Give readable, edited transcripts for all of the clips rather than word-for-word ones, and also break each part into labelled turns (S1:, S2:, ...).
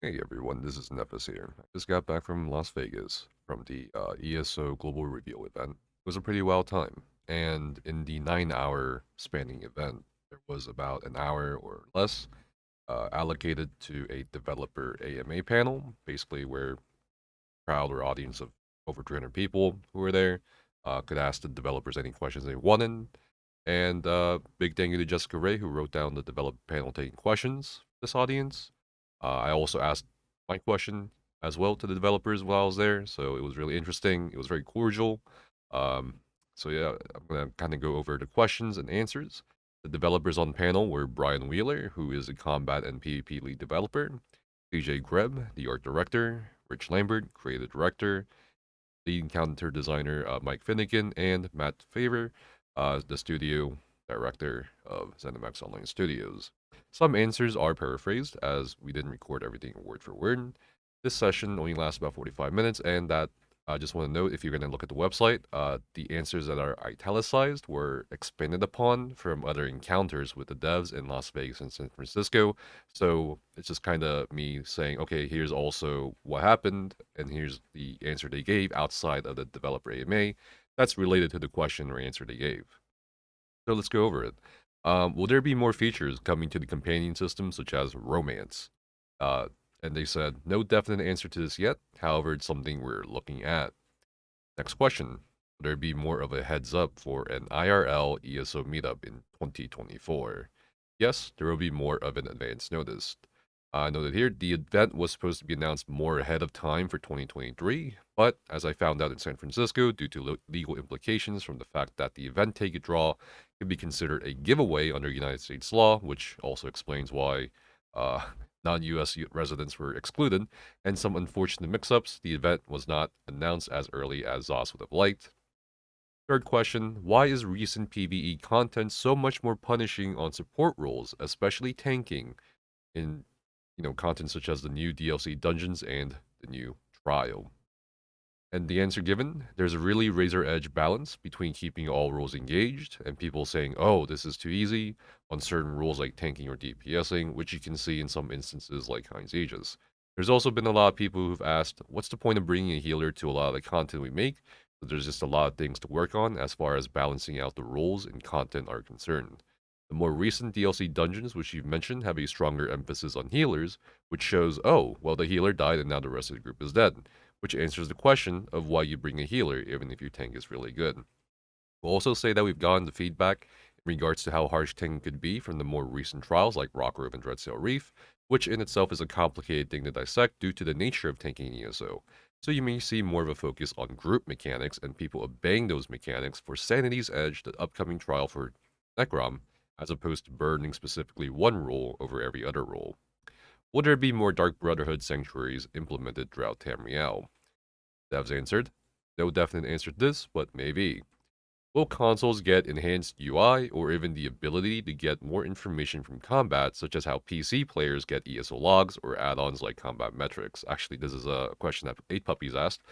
S1: Hey everyone, this is Nepis here. I just got back from Las Vegas from the ESO Global Reveal event. It was a pretty wild time, and in the 9 hour spanning event, there was about an hour or less allocated to a developer AMA panel, basically where crowd or audience of over 300 people who were there could ask the developers any questions they wanted. And big thank you to Jessica Ray, who wrote down the developer panel taking questions for this audience. I also asked my question as well to the developers while I was there, so it was really interesting. It was very cordial. Um, so yeah, I'm gonna kind of go over the questions and answers. The developers on panel were Brian Wheeler, who is a combat and PvP lead developer, CJ Greb, the art director, Rich Lambert, creative director, lead counter designer Mike Finnegan, and Matt Favor, the studio director of ZeniMax Online Studios. Some answers are paraphrased, as we didn't record everything word for word. This session only lasts about 45 minutes, and that I just want to note, if you're going to look at the website, the answers that are italicized were expanded upon from other encounters with the devs in Las Vegas and San Francisco. So it's just kind of me saying, okay, here's also what happened, and here's the answer they gave outside of the developer AMA that's related to the question or answer they gave. So let's go over it. Will there be more features coming to the companion system, such as romance? Uh, and they said, no definite answer to this yet. However, it's something we're looking at. Next question. Will there be more of a heads up for an IRL ESO meetup in 2024? Yes, there will be more of an advance notice. I noted here, the event was supposed to be announced more ahead of time for 2023, but as I found out in San Francisco, due to legal implications from the fact that the event take a draw could be considered a giveaway under United States law, which also explains why uh, non-US residents were excluded, and some unfortunate mix-ups, the event was not announced as early as ZOS would have liked. Third question, why is recent PvE content so much more punishing on support roles, especially tanking, in content such as the new DLC dungeons and the new trial? And the answer given, there's a really razor edge balance between keeping all roles engaged and people saying, oh, this is too easy on certain rules like tanking or DPSing, which you can see in some instances like Heinz Aegis. There's also been a lot of people who've asked, what's the point of bringing a healer to a lot of the content we make? So there's just a lot of things to work on as far as balancing out the roles and content are concerned. The more recent DLC dungeons, which you've mentioned, have a stronger emphasis on healers, which shows, oh, well, the healer died and now the rest of the group is dead, which answers the question of why you bring a healer even if your tank is really good. We'll also say that we've gotten the feedback in regards to how harsh tanking could be from the more recent trials like Rockgrove and Dreadsail Reef, which in itself is a complicated thing to dissect due to the nature of tanking ESO. So you may see more of a focus on group mechanics and people obeying those mechanics for Sanity's Edge, the upcoming trial for Necrom, as opposed to burning specifically one role over every other role. Will there be more Dark Brotherhood sanctuaries implemented throughout Tamriel? Devs answered, no definite answer to this, but maybe. Will consoles get enhanced UI or even the ability to get more information from combat, such as how PC players get ESO logs or add-ons like combat metrics? Actually, this is a question that 8 Puppies asked.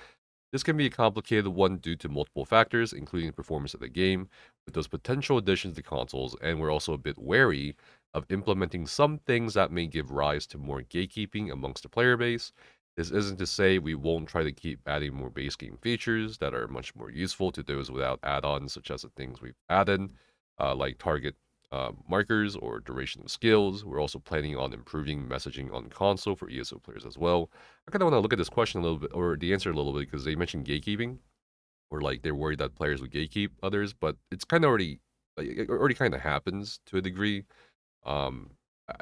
S1: This can be a complicated one due to multiple factors, including the performance of the game, with those potential additions to consoles, and we're also a bit wary of implementing some things that may give rise to more gatekeeping amongst the player base. This isn't to say we won't try to keep adding more base game features that are much more useful to those without add-ons, such as the things we've added, like target markers or duration of skills. We're also planning on improving messaging on console for ESO players as well. I kind of want to look at this question a little bit, or the answer a little bit, because they mentioned gatekeeping, or like they're worried that players would gatekeep others, but it's kind of already, like, it already kind of happens to a degree, um,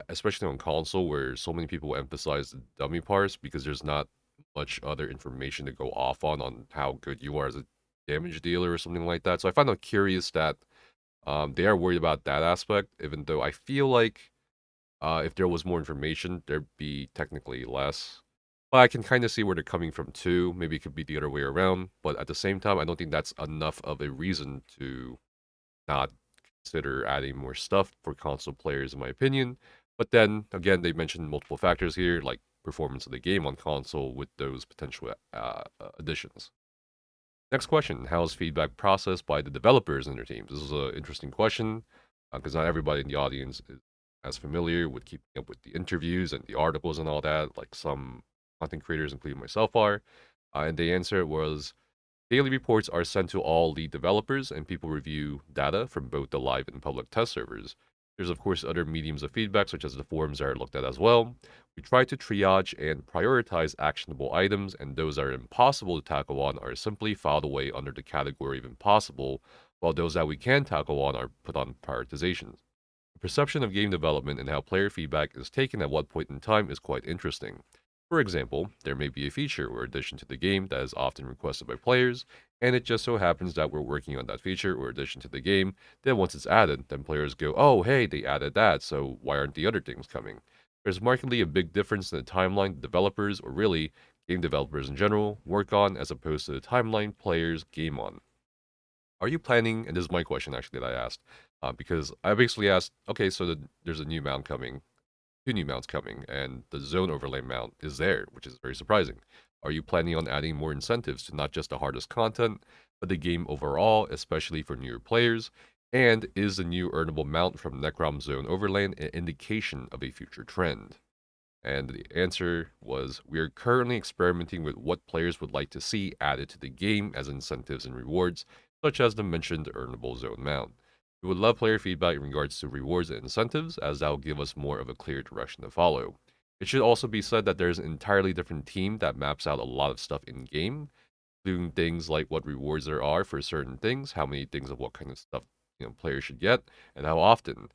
S1: especially on console where so many people emphasize the dummy parse because there's not much other information to go off on how good you are as a damage dealer or something like that. So I find it curious that they are worried about that aspect, even though I feel like if there was more information, there'd be technically less. But I can kind of see where they're coming from too. Maybe it could be the other way around. But at the same time, I don't think that's enough of a reason to not consider adding more stuff for console players, in my opinion. But then again, they mentioned multiple factors here, like performance of the game on console with those potential additions. Next question, how is feedback processed by the developers and their teams? This is an interesting question because not everybody in the audience is as familiar with keeping up with the interviews and the articles and all that, like some content creators, including myself, are. And the answer was daily reports are sent to all lead developers, and people review data from both the live and public test servers. There's, of course, other mediums of feedback, such as the forums that are looked at as well. We try to triage and prioritize actionable items, and those that are impossible to tackle on are simply filed away under the category of impossible, while those that we can tackle on are put on prioritization. The perception of game development and how player feedback is taken at what point in time is quite interesting. For example, there may be a feature or addition to the game that is often requested by players, and it just so happens that we're working on that feature or addition to the game. Then once it's added, then players go, oh, hey, they added that, so why aren't the other things coming? There's markedly a big difference in the timeline developers, or really game developers in general, work on as opposed to the timeline players game on. Are you planning, and this is my question actually that I asked, because I basically asked, okay, so there's a new mount coming, two new mounts coming, and the zone overlay mount is there, which is very surprising. Are you planning on adding more incentives to not just the hardest content, but the game overall, especially for newer players? And is the new earnable mount from Necrom Zone Overlay an indication of a future trend? And the answer was, we are currently experimenting with what players would like to see added to the game as incentives and rewards, such as the mentioned earnable zone mount. We would love player feedback in regards to rewards and incentives, as that will give us more of a clear direction to follow. It should also be said that there's an entirely different team that maps out a lot of stuff in game, including things like what rewards there are for certain things, how many things of what kind of stuff players should get, and how often.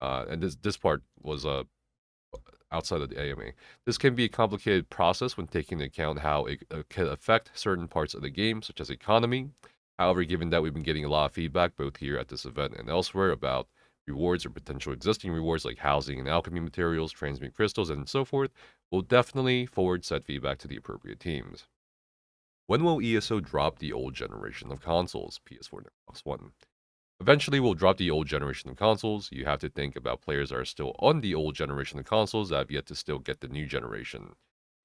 S1: And this part was outside of the AMA. This can be a complicated process when taking into account how it can affect certain parts of the game, such as economy. However, given that we've been getting a lot of feedback both here at this event and elsewhere about rewards or potential existing rewards like housing and alchemy materials, transmute crystals, and so forth, we'll definitely forward said feedback to the appropriate teams. When will ESO drop the old generation of consoles, PS4 and Xbox One? Eventually, we'll drop the old generation of consoles. You have to think about players that are still on the old generation of consoles that have yet to still get the new generation,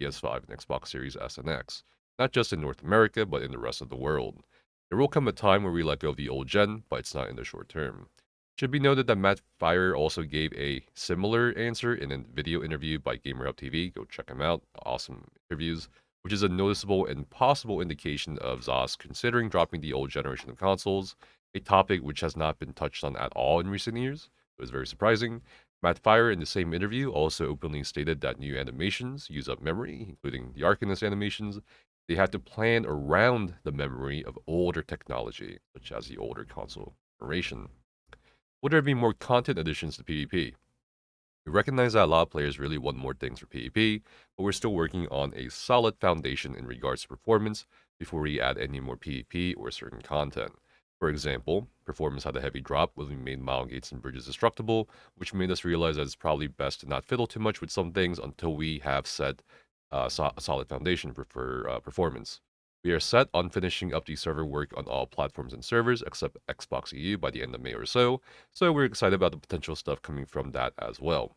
S1: PS5 and Xbox Series S and X, not just in North America, but in the rest of the world. There will come a time where we let go of the old gen, but it's not in the short term. It should be noted that Matt Fire also gave a similar answer in a video interview by GamerHub TV. Go check him out. Awesome interviews, which is a noticeable and possible indication of ZOS considering dropping the old generation of consoles, a topic which has not been touched on at all in recent years. It was very surprising. Matt Fire, in the same interview, also openly stated that new animations use up memory, including the Arcanist animations. They had to plan around the memory of older technology, such as the older console generation. Would there be more content additions to PvP? We recognize that a lot of players really want more things for PvP, but we're still working on a solid foundation in regards to performance before we add any more PvP or certain content. For example, performance had a heavy drop when we made mile gates and bridges destructible, which made us realize that it's probably best to not fiddle too much with some things until we have set a solid foundation for performance. We are set on finishing up the server work on all platforms and servers except Xbox EU by the end of May or so we're excited about the potential stuff coming from that as well.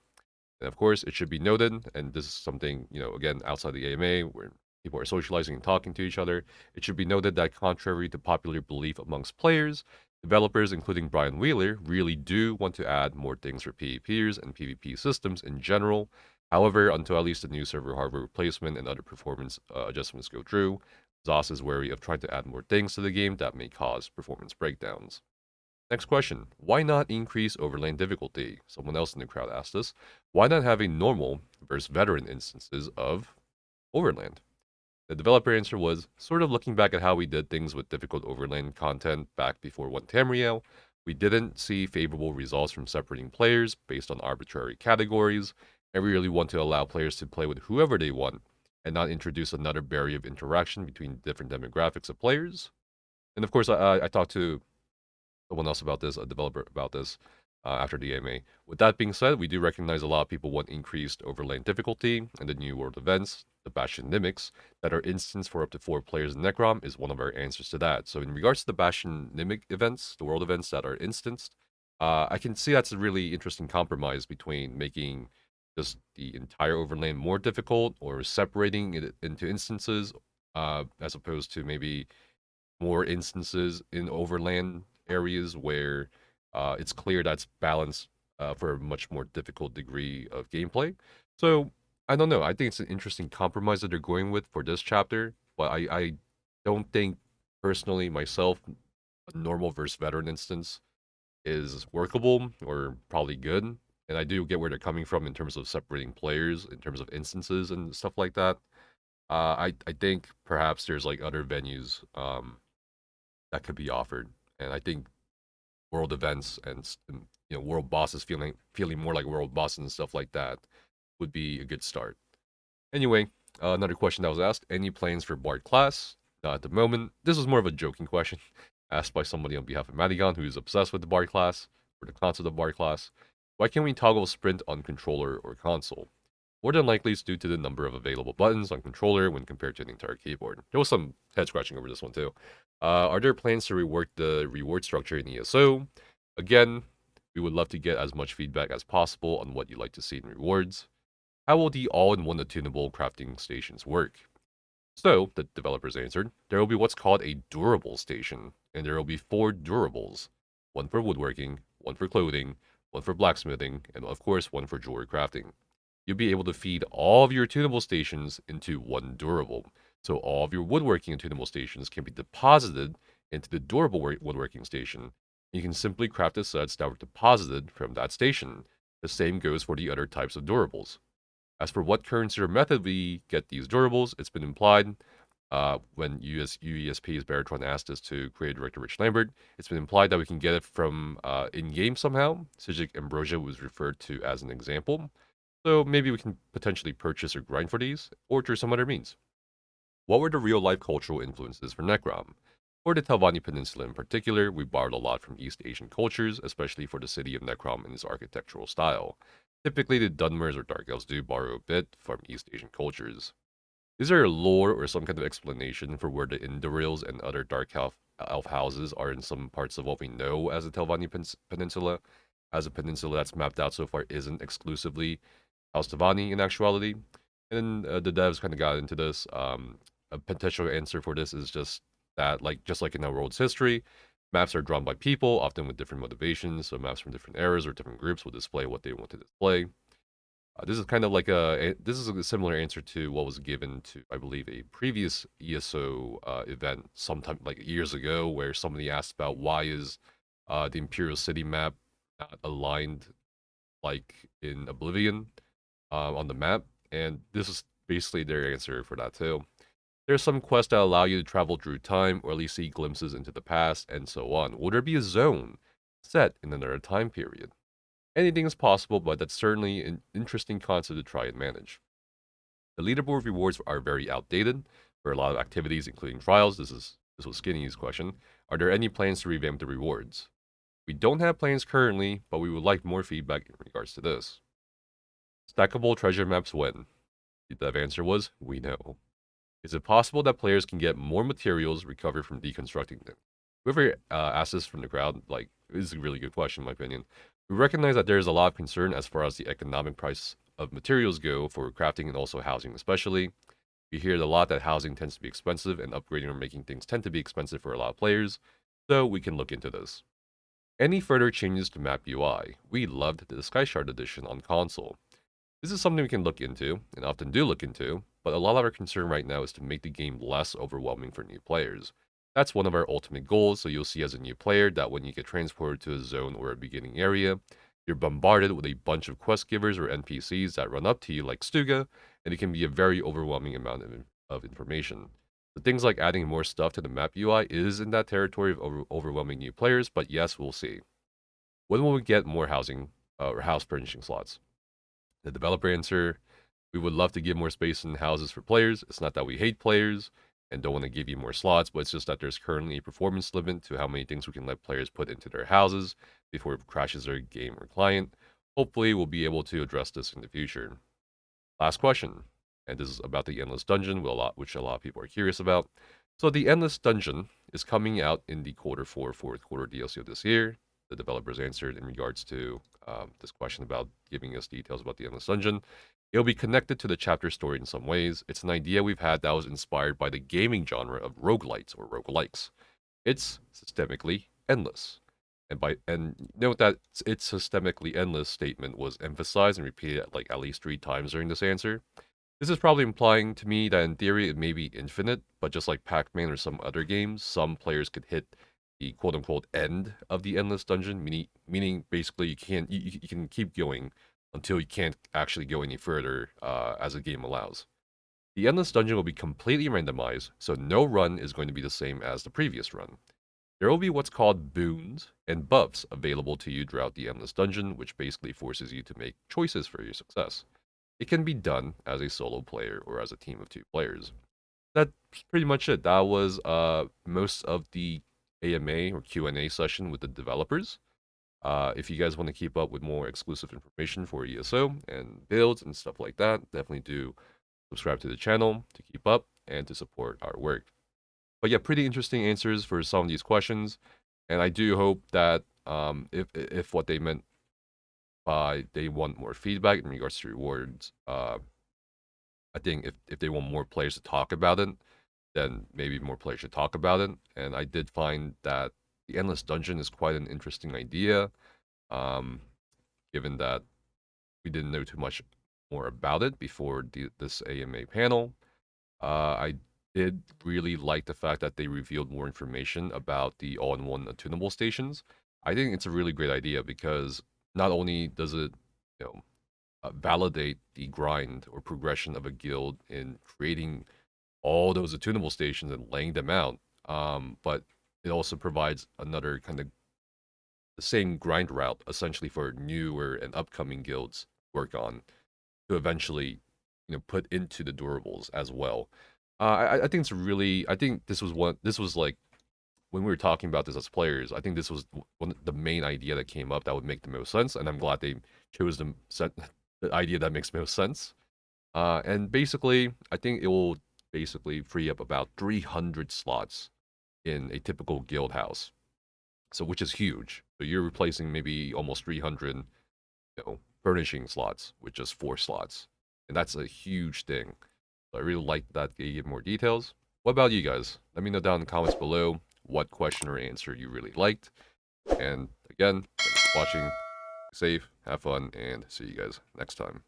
S1: And of course, it should be noted, and this is something, again, outside the AMA, where people are socializing and talking to each other, it should be noted that contrary to popular belief amongst players, developers, including Brian Wheeler, really do want to add more things for PvPers and PvP systems in general. However, until at least the new server hardware replacement and other performance adjustments go through, ZOS is wary of trying to add more things to the game that may cause performance breakdowns. Next question. Why not increase overland difficulty? Someone else in the crowd asked us. Why not have a normal versus veteran instances of overland? The developer answer was, sort of looking back at how we did things with difficult overland content back before 1 Tamriel, we didn't see favorable results from separating players based on arbitrary categories, and we really want to allow players to play with whoever they want and not introduce another barrier of interaction between different demographics of players. And of course, I talked to someone else about this, a developer about this, after the AMA. With that being said, we do recognize a lot of people want increased overlay difficulty, and the new world events, the Bastion Mimics, that are instanced for up to 4 players in Necrom, is one of our answers to that. So in regards to the Bastion Mimic events, the world events that are instanced, I can see that's a really interesting compromise between making just the entire overland more difficult or separating it into instances, as opposed to maybe more instances in overland areas where it's clear that's balanced for a much more difficult degree of gameplay. So I don't know. I think it's an interesting compromise that they're going with for this chapter, but I don't think personally myself a normal versus veteran instance is workable or probably good. And I do get where they're coming from in terms of separating players, in terms of instances and stuff like that. I think perhaps there's like other venues that could be offered, and I think world events and world bosses feeling more like world bosses and stuff like that would be a good start. Anyway, another question that was asked: any plans for Bard class? Not at the moment. This was more of a joking question asked by somebody on behalf of Madigan who is obsessed with the Bard class or the concept of Bard class. Why can't we toggle sprint on controller or console? More than likely, it's due to the number of available buttons on controller when compared to the entire keyboard. There was some head scratching over this one too. Are there plans to rework the reward structure in ESO? Again, we would love to get as much feedback as possible on what you'd like to see in rewards. How will the all-in-one attunable crafting stations work? So, the developers answered, there will be what's called a durable station, and there will be 4 durables. One for woodworking, one for clothing, one for blacksmithing, and of course one for jewelry crafting. You'll be able to feed all of your tunable stations into one durable. So all of your woodworking and tunable stations can be deposited into the durable woodworking station. You can simply craft the sets that were deposited from that station. The same goes for the other types of durables. As for what currency or method we get these durables, it's been implied when UESP's Baritron asked us to create Director Rich Lambert, it's been implied that we can get it from in-game somehow. Psijic Ambrosia was referred to as an example. So maybe we can potentially purchase or grind for these, or through some other means. What were the real-life cultural influences for Necrom? For the Telvanni Peninsula in particular, we borrowed a lot from East Asian cultures, especially for the city of Necrom and its architectural style. Typically, the Dunmers or Dark Elves do borrow a bit from East Asian cultures. Is there a lore or some kind of explanation for where the Indorils and other Dark Elf houses are in some parts of what we know as the Telvanni Peninsula, as a peninsula that's mapped out so far isn't exclusively House Telvanni in actuality? And then the devs kind of got into this. A potential answer for this is just that, just like in our world's history, maps are drawn by people, often with different motivations. So maps from different eras or different groups will display what they want to display. This is kind of like this is a similar answer to what was given to, I believe, a previous ESO event sometime like years ago, where somebody asked about why is the Imperial City map not aligned like in Oblivion on the map, and this is basically their answer for that too. There's some quests that allow you to travel through time, or at least see glimpses into the past, and so on. Will there be a zone set in another time period? Anything is possible, but that's certainly an interesting concept to try and manage. The leaderboard rewards are very outdated for a lot of activities, including trials. This was Skinny's question. Are there any plans to revamp the rewards? We don't have plans currently, but we would like more feedback in regards to this. Stackable treasure maps when? The dev answer was, we know. Is it possible that players can get more materials recovered from deconstructing them? Whoever asked this from the crowd, this is a really good question in my opinion. We recognize that there is a lot of concern as far as the economic price of materials go for crafting and also housing especially. We hear a lot that housing tends to be expensive and upgrading or making things tend to be expensive for a lot of players, so we can look into this. Any further changes to map UI? We loved the Sky Shard edition on console. This is something we can look into, and often do look into, but a lot of our concern right now is to make the game less overwhelming for new players. That's one of our ultimate goals, so you'll see as a new player that when you get transported to a zone or a beginning area, you're bombarded with a bunch of quest givers or NPCs that run up to you like Stuga, and it can be a very overwhelming amount of information. So things like adding more stuff to the map UI is in that territory of overwhelming new players, but yes, we'll see. When will we get more housing or house furnishing slots? The developer answer, we would love to give more space in houses for players. It's not that we hate players and don't want to give you more slots, but it's just that there's currently a performance limit to how many things we can let players put into their houses before it crashes their game or client. Hopefully, we'll be able to address this in the future. Last question, and this is about the Endless Dungeon, which a lot of people are curious about. So the Endless Dungeon is coming out in the fourth quarter DLC of this year. The developers answered in regards to this question about giving us details about the Endless Dungeon. It'll be connected to the chapter story in some ways. It's an idea we've had that was inspired by the gaming genre of roguelites or roguelikes. It's systemically endless. And note that its systemically endless statement was emphasized and repeated like at least 3 times during this answer. This is probably implying to me that in theory it may be infinite, but just like Pac-Man or some other games, some players could hit the quote-unquote end of the endless dungeon, meaning basically you can keep going until you can't actually go any further as the game allows. The endless dungeon will be completely randomized, so no run is going to be the same as the previous run. There will be what's called boons and buffs available to you throughout the endless dungeon, which basically forces you to make choices for your success. It can be done as a solo player or as a team of 2 players. That's pretty much it. That was most of the AMA or Q&A session with the developers. If you guys want to keep up with more exclusive information for ESO and builds and stuff like that, definitely do subscribe to the channel to keep up and to support our work. But yeah, pretty interesting answers for some of these questions, and I do hope that if what they meant by they want more feedback in regards to rewards, I think if they want more players to talk about it, then maybe more players should talk about it. And I did find that the endless dungeon is quite an interesting idea, um, given that we didn't know too much more about it before this AMA panel. I did really like the fact that they revealed more information about the all-in-one attunable stations. I think it's a really great idea because not only does it, you know, validate the grind or progression of a guild in creating all those attunable stations and laying them out, but it also provides another kind of the same grind route essentially for newer and upcoming guilds to work on to eventually, put into the durables as well. I think it's really. I think this was one. This was like when we were talking about this as players. I think this was the main idea that came up that would make the most sense, and I'm glad they chose the idea that makes most sense. And basically, I think it will basically free up about 300 slots in a typical guild house. So, which is huge. So you're replacing maybe almost 300, furnishing slots with just 4 slots, and that's a huge thing. So I really like that they give more details. What about you guys? Let me know down in the comments below what question or answer you really liked. And again, thanks for watching. Stay safe, have fun, and see you guys next time.